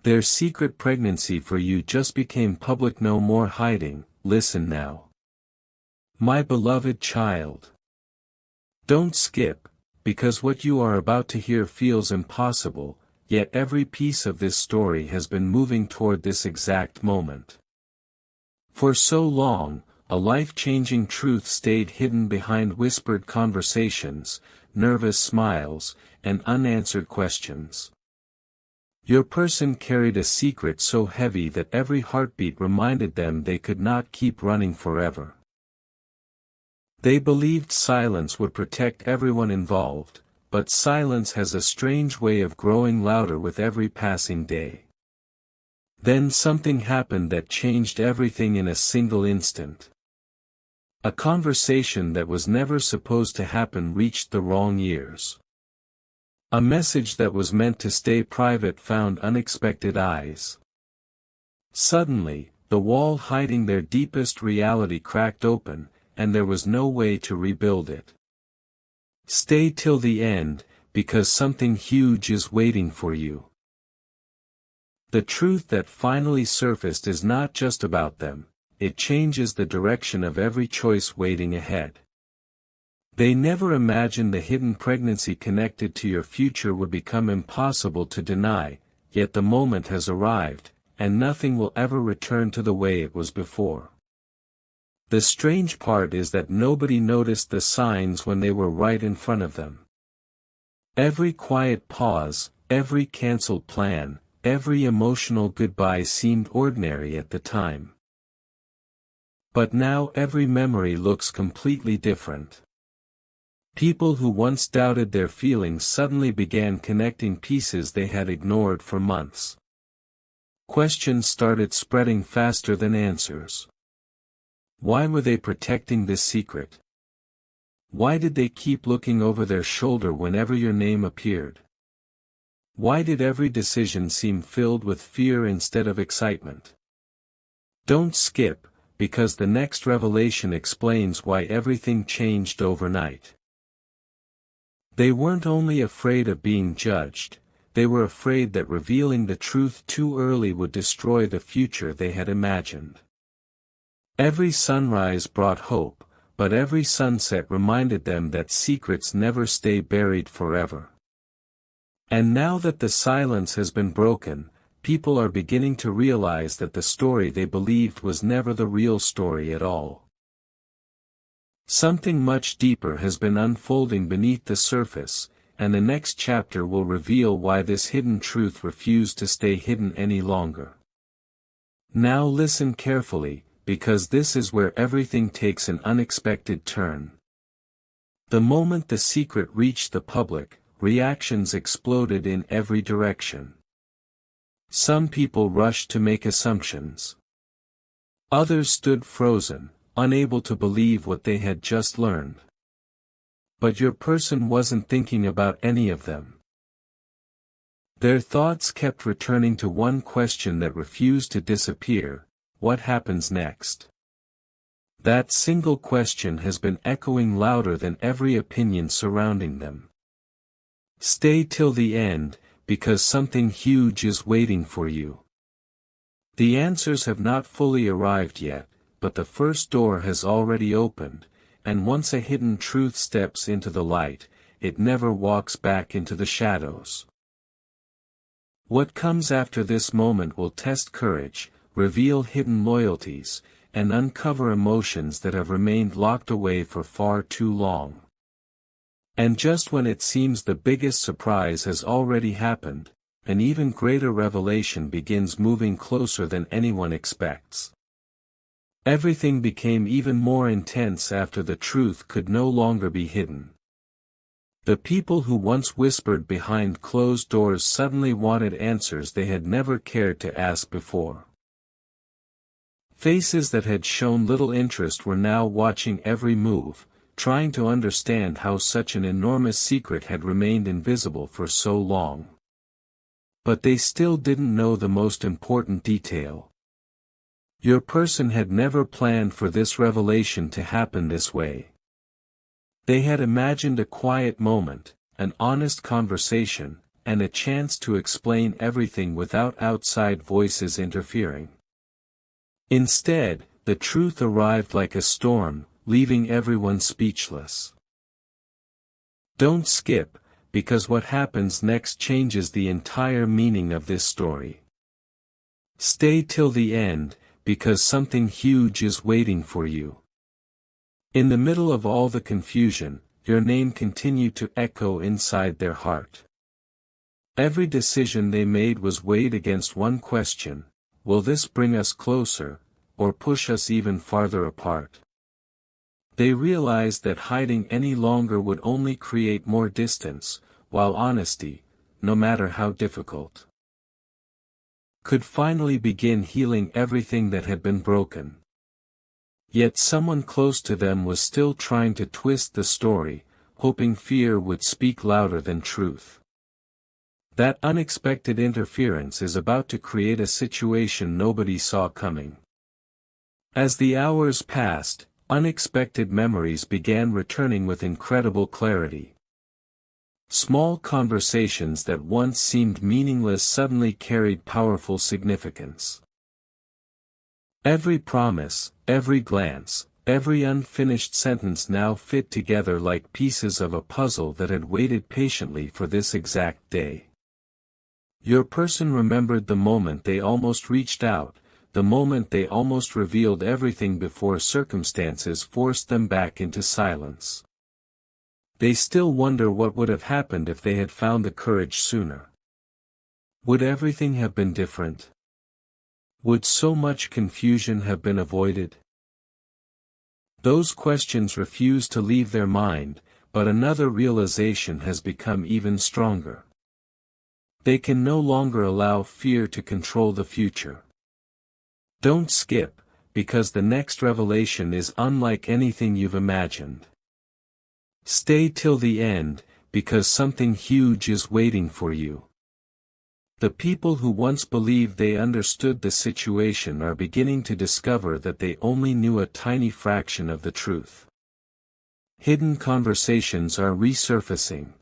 Their secret pregnancy for you just became public. No more hiding. Listen now. My beloved child. Don't skip, because what you are about to hear feels impossible, yet every piece of this story has been moving toward this exact moment. For so long, a life-changing truth stayed hidden behind whispered conversations, nervous smiles, and unanswered questions. Your person carried a secret so heavy that every heartbeat reminded them they could not keep running forever. They believed silence would protect everyone involved, but silence has a strange way of growing louder with every passing day. Then something happened that changed everything in a single instant. A conversation that was never supposed to happen reached the wrong ears. A message that was meant to stay private found unexpected eyes. Suddenly, the wall hiding their deepest reality cracked open, and there was no way to rebuild it. Stay till the end, because something huge is waiting for you. The truth that finally surfaced is not just about them, it changes the direction of every choice waiting ahead. They never imagined the hidden pregnancy connected to your future would become impossible to deny, yet the moment has arrived, and nothing will ever return to the way it was before. The strange part is that nobody noticed the signs when they were right in front of them. Every quiet pause, every cancelled plan, every emotional goodbye seemed ordinary at the time. But now every memory looks completely different. People who once doubted their feelings suddenly began connecting pieces they had ignored for months. Questions started spreading faster than answers. Why were they protecting this secret? Why did they keep looking over their shoulder whenever your name appeared? Why did every decision seem filled with fear instead of excitement? Don't skip, because the next revelation explains why everything changed overnight. They weren't only afraid of being judged, they were afraid that revealing the truth too early would destroy the future they had imagined. Every sunrise brought hope, but every sunset reminded them that secrets never stay buried forever. And now that the silence has been broken, people are beginning to realize that the story they believed was never the real story at all. Something much deeper has been unfolding beneath the surface, and the next chapter will reveal why this hidden truth refused to stay hidden any longer. Now listen carefully, because this is where everything takes an unexpected turn. The moment the secret reached the public, reactions exploded in every direction. Some people rushed to make assumptions. Others stood frozen, unable to believe what they had just learned. But your person wasn't thinking about any of them. Their thoughts kept returning to one question that refused to disappear: what happens next? That single question has been echoing louder than every opinion surrounding them. Stay till the end, because something huge is waiting for you. The answers have not fully arrived yet, but the first door has already opened, and once a hidden truth steps into the light, it never walks back into the shadows. What comes after this moment will test courage, reveal hidden loyalties, and uncover emotions that have remained locked away for far too long. And just when it seems the biggest surprise has already happened, an even greater revelation begins moving closer than anyone expects. Everything became even more intense after the truth could no longer be hidden. The people who once whispered behind closed doors suddenly wanted answers they had never cared to ask before. Faces that had shown little interest were now watching every move, trying to understand how such an enormous secret had remained invisible for so long. But they still didn't know the most important detail. Your person had never planned for this revelation to happen this way. They had imagined a quiet moment, an honest conversation, and a chance to explain everything without outside voices interfering. Instead, the truth arrived like a storm, leaving everyone speechless. Don't skip, because what happens next changes the entire meaning of this story. Stay till the end, because something huge is waiting for you. In the middle of all the confusion, your name continued to echo inside their heart. Every decision they made was weighed against one question: will this bring us closer, or push us even farther apart? They realized that hiding any longer would only create more distance, while honesty, no matter how difficult, could finally begin healing everything that had been broken. Yet someone close to them was still trying to twist the story, hoping fear would speak louder than truth. That unexpected interference is about to create a situation nobody saw coming. As the hours passed, unexpected memories began returning with incredible clarity. Small conversations that once seemed meaningless suddenly carried powerful significance. Every promise, every glance, every unfinished sentence now fit together like pieces of a puzzle that had waited patiently for this exact day. Your person remembered the moment they almost reached out, the moment they almost revealed everything before circumstances forced them back into silence. They still wonder what would have happened if they had found the courage sooner. Would everything have been different? Would so much confusion have been avoided? Those questions refuse to leave their mind, but another realization has become even stronger. They can no longer allow fear to control the future. Don't skip, because the next revelation is unlike anything you've imagined. Stay till the end, because something huge is waiting for you. The people who once believed they understood the situation are beginning to discover that they only knew a tiny fraction of the truth. Hidden conversations are resurfacing.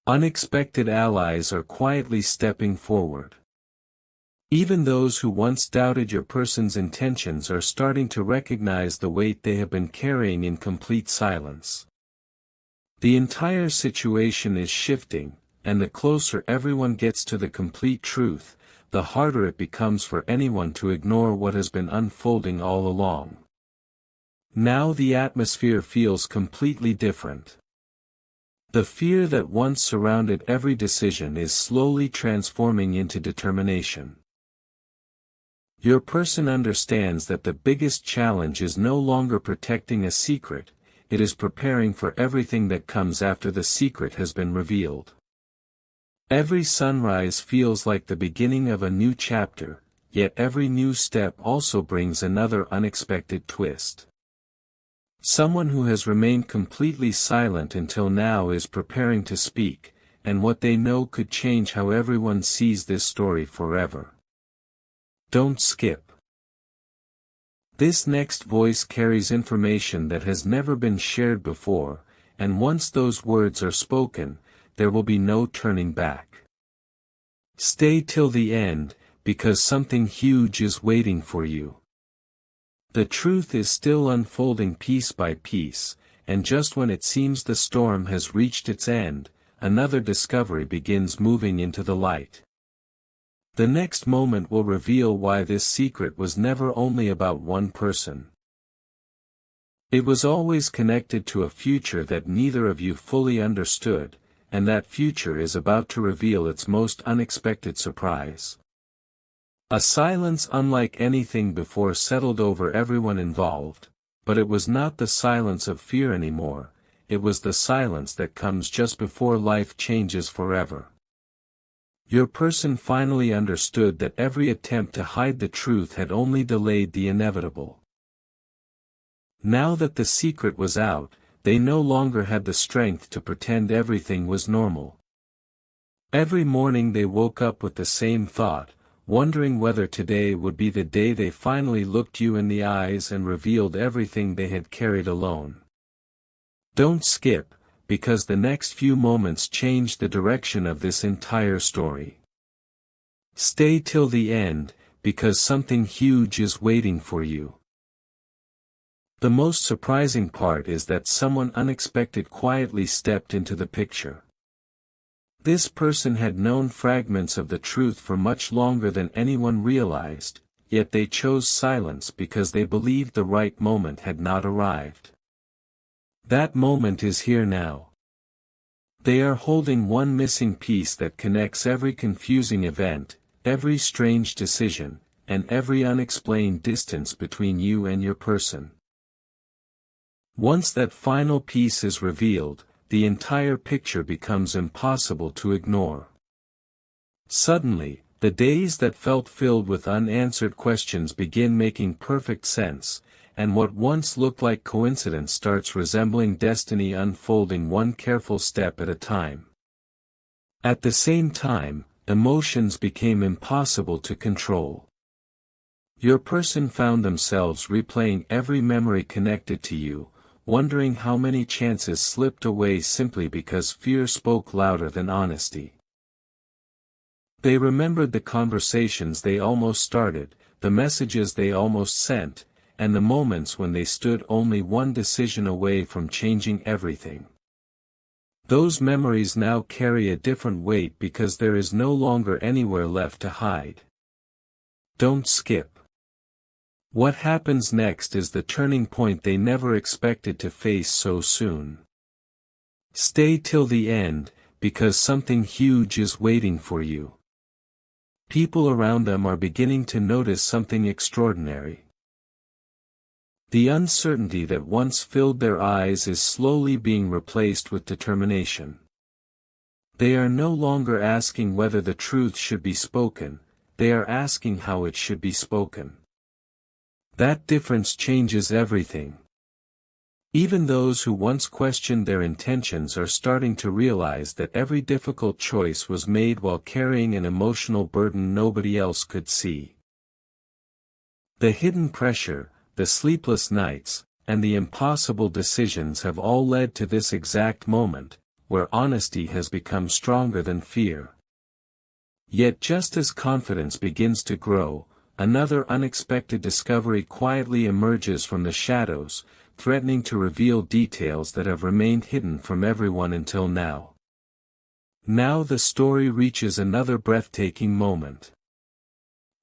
Unexpected allies are quietly stepping forward. Even those who once doubted your person's intentions are starting to recognize the weight they have been carrying in complete silence. The entire situation is shifting, and the closer everyone gets to the complete truth, the harder it becomes for anyone to ignore what has been unfolding all along. Now the atmosphere feels completely different. The fear that once surrounded every decision is slowly transforming into determination. Your person understands that the biggest challenge is no longer protecting a secret, it is preparing for everything that comes after the secret has been revealed. Every sunrise feels like the beginning of a new chapter, yet every new step also brings another unexpected twist. Someone who has remained completely silent until now is preparing to speak, and what they know could change how everyone sees this story forever. Don't skip. This next voice carries information that has never been shared before, and once those words are spoken, there will be no turning back. Stay till the end, because something huge is waiting for you. The truth is still unfolding piece by piece, and just when it seems the storm has reached its end, another discovery begins moving into the light. The next moment will reveal why this secret was never only about one person. It was always connected to a future that neither of you fully understood, and that future is about to reveal its most unexpected surprise. A silence unlike anything before settled over everyone involved, but it was not the silence of fear anymore, it was the silence that comes just before life changes forever. Your person finally understood that every attempt to hide the truth had only delayed the inevitable. Now that the secret was out, they no longer had the strength to pretend everything was normal. Every morning they woke up with the same thought, wondering whether today would be the day they finally looked you in the eyes and revealed everything they had carried alone. Don't skip, because the next few moments change the direction of this entire story. Stay till the end, because something huge is waiting for you. The most surprising part is that someone unexpected quietly stepped into the picture. This person had known fragments of the truth for much longer than anyone realized, yet they chose silence because they believed the right moment had not arrived. That moment is here now. They are holding one missing piece that connects every confusing event, every strange decision, and every unexplained distance between you and your person. Once that final piece is revealed, the entire picture becomes impossible to ignore. Suddenly, the days that felt filled with unanswered questions begin making perfect sense, and what once looked like coincidence starts resembling destiny unfolding one careful step at a time. At the same time, emotions became impossible to control. Your person found themselves replaying every memory connected to you, wondering how many chances slipped away simply because fear spoke louder than honesty. They remembered the conversations they almost started, the messages they almost sent, and the moments when they stood only one decision away from changing everything. Those memories now carry a different weight because there is no longer anywhere left to hide. Don't skip. What happens next is the turning point they never expected to face so soon. Stay till the end, because something huge is waiting for you. People around them are beginning to notice something extraordinary. The uncertainty that once filled their eyes is slowly being replaced with determination. They are no longer asking whether the truth should be spoken, they are asking how it should be spoken. That difference changes everything. Even those who once questioned their intentions are starting to realize that every difficult choice was made while carrying an emotional burden nobody else could see. The hidden pressure, the sleepless nights, and the impossible decisions have all led to this exact moment, where honesty has become stronger than fear. Yet just as confidence begins to grow, another unexpected discovery quietly emerges from the shadows, threatening to reveal details that have remained hidden from everyone until now. Now the story reaches another breathtaking moment.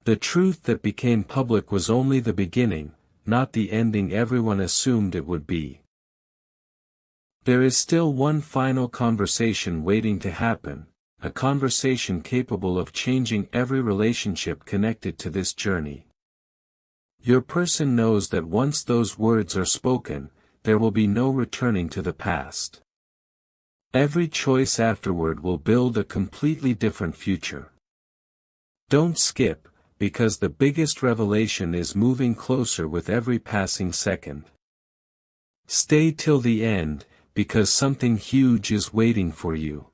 The truth that became public was only the beginning, not the ending everyone assumed it would be. There is still one final conversation waiting to happen, a conversation capable of changing every relationship connected to this journey. Your person knows that once those words are spoken, there will be no returning to the past. Every choice afterward will build a completely different future. Don't skip, because the biggest revelation is moving closer with every passing second. Stay till the end, because something huge is waiting for you.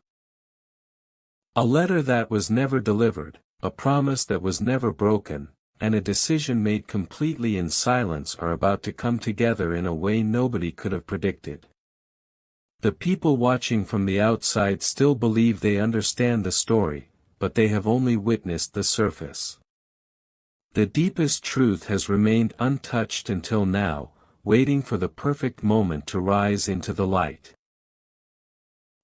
A letter that was never delivered, a promise that was never broken, and a decision made completely in silence are about to come together in a way nobody could have predicted. The people watching from the outside still believe they understand the story, but they have only witnessed the surface. The deepest truth has remained untouched until now, waiting for the perfect moment to rise into the light.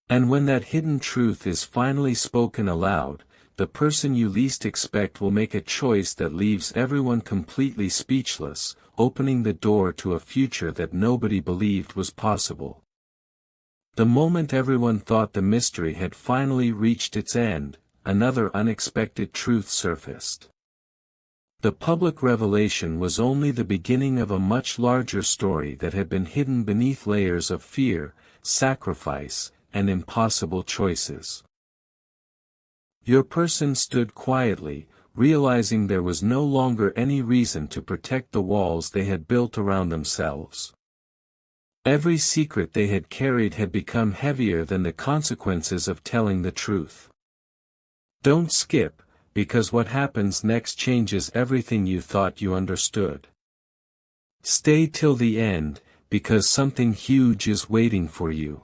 And when that hidden truth is finally spoken aloud, the person you least expect will make a choice that leaves everyone completely speechless, opening the door to a future that nobody believed was possible. The moment everyone thought the mystery had finally reached its end, another unexpected truth surfaced. The public revelation was only the beginning of a much larger story that had been hidden beneath layers of fear, sacrifice, and impossible choices. Your person stood quietly, realizing there was no longer any reason to protect the walls they had built around themselves. Every secret they had carried had become heavier than the consequences of telling the truth. Don't skip, because what happens next changes everything you thought you understood. Stay till the end, because something huge is waiting for you.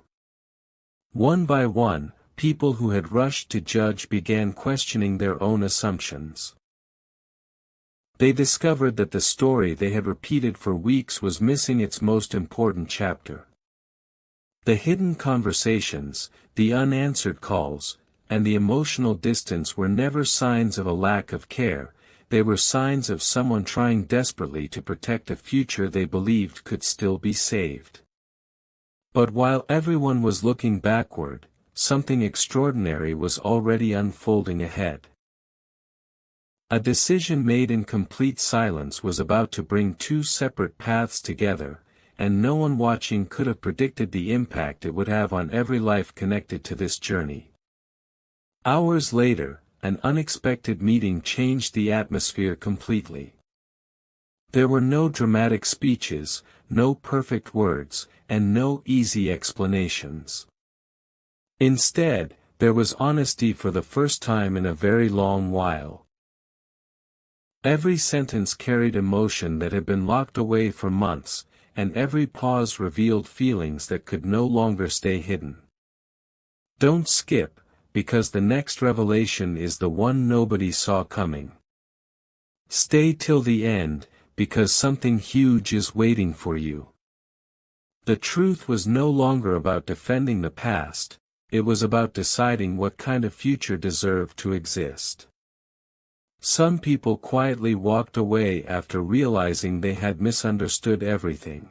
One by one, people who had rushed to judge began questioning their own assumptions. They discovered that the story they had repeated for weeks was missing its most important chapter. The hidden conversations, the unanswered calls, and the emotional distance were never signs of a lack of care, they were signs of someone trying desperately to protect a future they believed could still be saved. But while everyone was looking backward, something extraordinary was already unfolding ahead. A decision made in complete silence was about to bring two separate paths together, and no one watching could have predicted the impact it would have on every life connected to this journey. Hours later, an unexpected meeting changed the atmosphere completely. There were no dramatic speeches, no perfect words, and no easy explanations. Instead, there was honesty for the first time in a very long while. Every sentence carried emotion that had been locked away for months, and every pause revealed feelings that could no longer stay hidden. Don't skip, because the next revelation is the one nobody saw coming. Stay till the end, because something huge is waiting for you. The truth was no longer about defending the past, it was about deciding what kind of future deserved to exist. Some people quietly walked away after realizing they had misunderstood everything.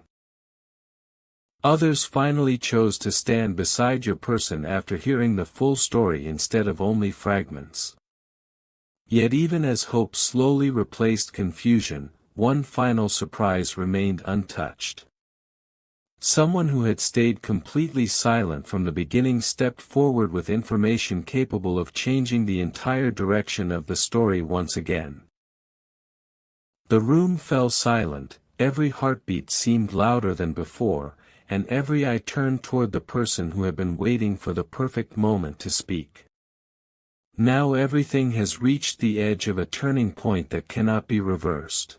Others finally chose to stand beside your person after hearing the full story instead of only fragments. Yet even as hope slowly replaced confusion, one final surprise remained untouched. Someone who had stayed completely silent from the beginning stepped forward with information capable of changing the entire direction of the story once again. The room fell silent, every heartbeat seemed louder than before, and every eye turned toward the person who had been waiting for the perfect moment to speak. Now everything has reached the edge of a turning point that cannot be reversed.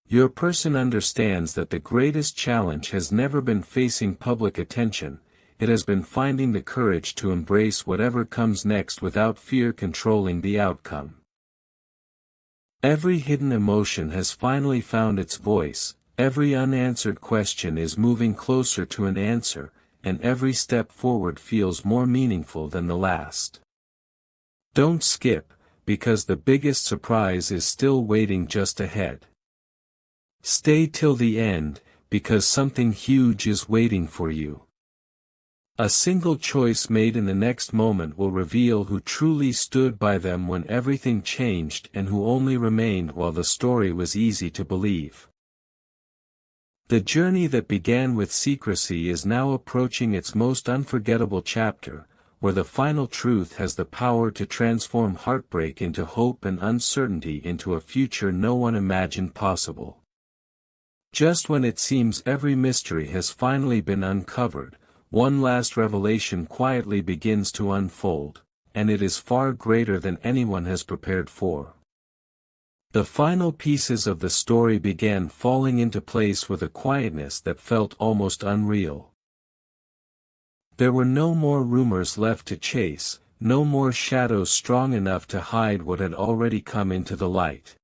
Your person understands that the greatest challenge has never been facing public attention, it has been finding the courage to embrace whatever comes next without fear controlling the outcome. Every hidden emotion has finally found its voice, every unanswered question is moving closer to an answer, and every step forward feels more meaningful than the last. Don't skip, because the biggest surprise is still waiting just ahead. Stay till the end, because something huge is waiting for you. A single choice made in the next moment will reveal who truly stood by them when everything changed and who only remained while the story was easy to believe. The journey that began with secrecy is now approaching its most unforgettable chapter, where the final truth has the power to transform heartbreak into hope and uncertainty into a future no one imagined possible. Just when it seems every mystery has finally been uncovered, one last revelation quietly begins to unfold, and it is far greater than anyone has prepared for. The final pieces of the story began falling into place with a quietness that felt almost unreal. There were no more rumors left to chase, no more shadows strong enough to hide what had already come into the light.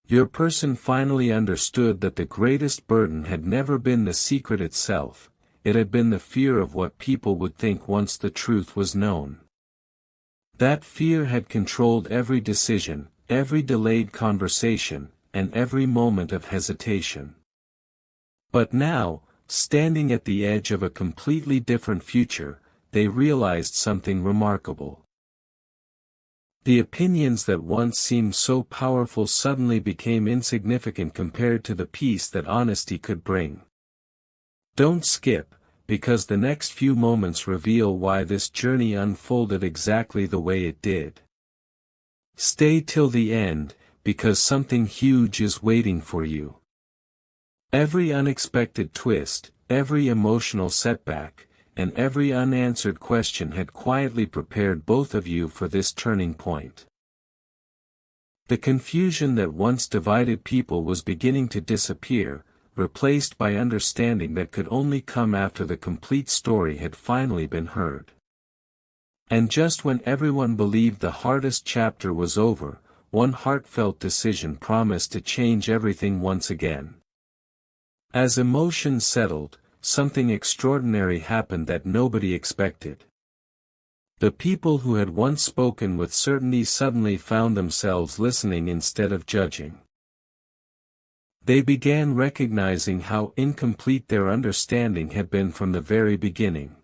Your person finally understood that the greatest burden had never been the secret itself, it had been the fear of what people would think once the truth was known. That fear had controlled every decision, every delayed conversation, and every moment of hesitation. But now, standing at the edge of a completely different future, they realized something remarkable. The opinions that once seemed so powerful suddenly became insignificant compared to the peace that honesty could bring. Don't skip, because the next few moments reveal why this journey unfolded exactly the way it did. Stay till the end, because something huge is waiting for you. Every unexpected twist, every emotional setback, and every unanswered question had quietly prepared both of you for this turning point. The confusion that once divided people was beginning to disappear, replaced by understanding that could only come after the complete story had finally been heard. And just when everyone believed the hardest chapter was over, one heartfelt decision promised to change everything once again. As emotions settled, something extraordinary happened that nobody expected. The people who had once spoken with certainty suddenly found themselves listening instead of judging. They began recognizing how incomplete their understanding had been from the very beginning.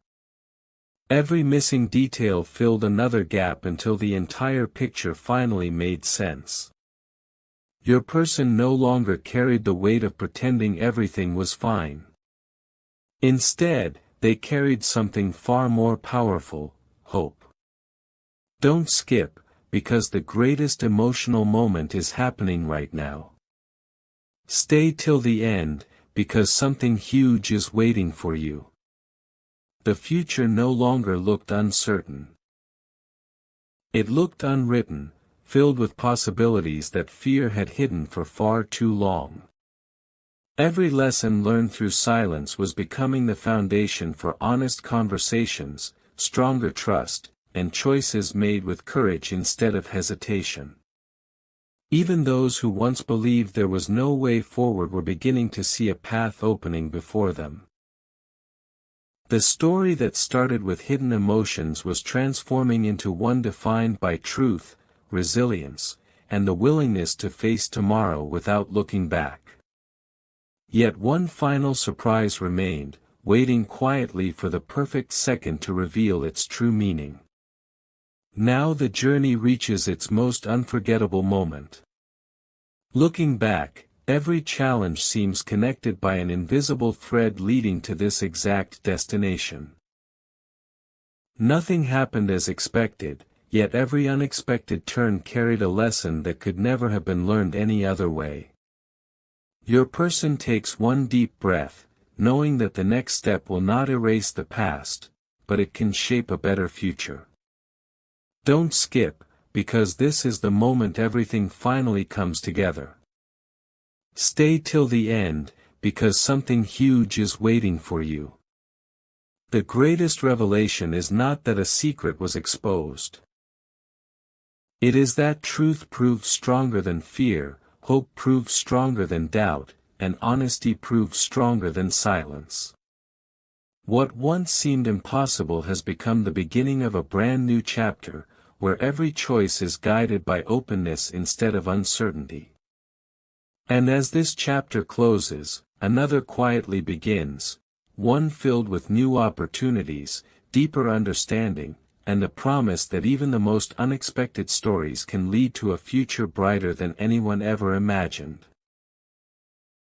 Every missing detail filled another gap until the entire picture finally made sense. Your person no longer carried the weight of pretending everything was fine. Instead, they carried something far more powerful: hope. Don't skip, because the greatest emotional moment is happening right now. Stay till the end, because something huge is waiting for you. The future no longer looked uncertain. It looked unwritten, filled with possibilities that fear had hidden for far too long. Every lesson learned through silence was becoming the foundation for honest conversations, stronger trust, and choices made with courage instead of hesitation. Even those who once believed there was no way forward were beginning to see a path opening before them. The story that started with hidden emotions was transforming into one defined by truth, resilience, and the willingness to face tomorrow without looking back. Yet one final surprise remained, waiting quietly for the perfect second to reveal its true meaning. Now the journey reaches its most unforgettable moment. Looking back, every challenge seems connected by an invisible thread leading to this exact destination. Nothing happened as expected, yet every unexpected turn carried a lesson that could never have been learned any other way. Your person takes one deep breath, knowing that the next step will not erase the past, but it can shape a better future. Don't skip, because this is the moment everything finally comes together. Stay till the end, because something huge is waiting for you. The greatest revelation is not that a secret was exposed. It is that truth proved stronger than fear, hope proved stronger than doubt, and honesty proved stronger than silence. What once seemed impossible has become the beginning of a brand new chapter, where every choice is guided by openness instead of uncertainty. And as this chapter closes, another quietly begins, one filled with new opportunities, deeper understanding, and the promise that even the most unexpected stories can lead to a future brighter than anyone ever imagined.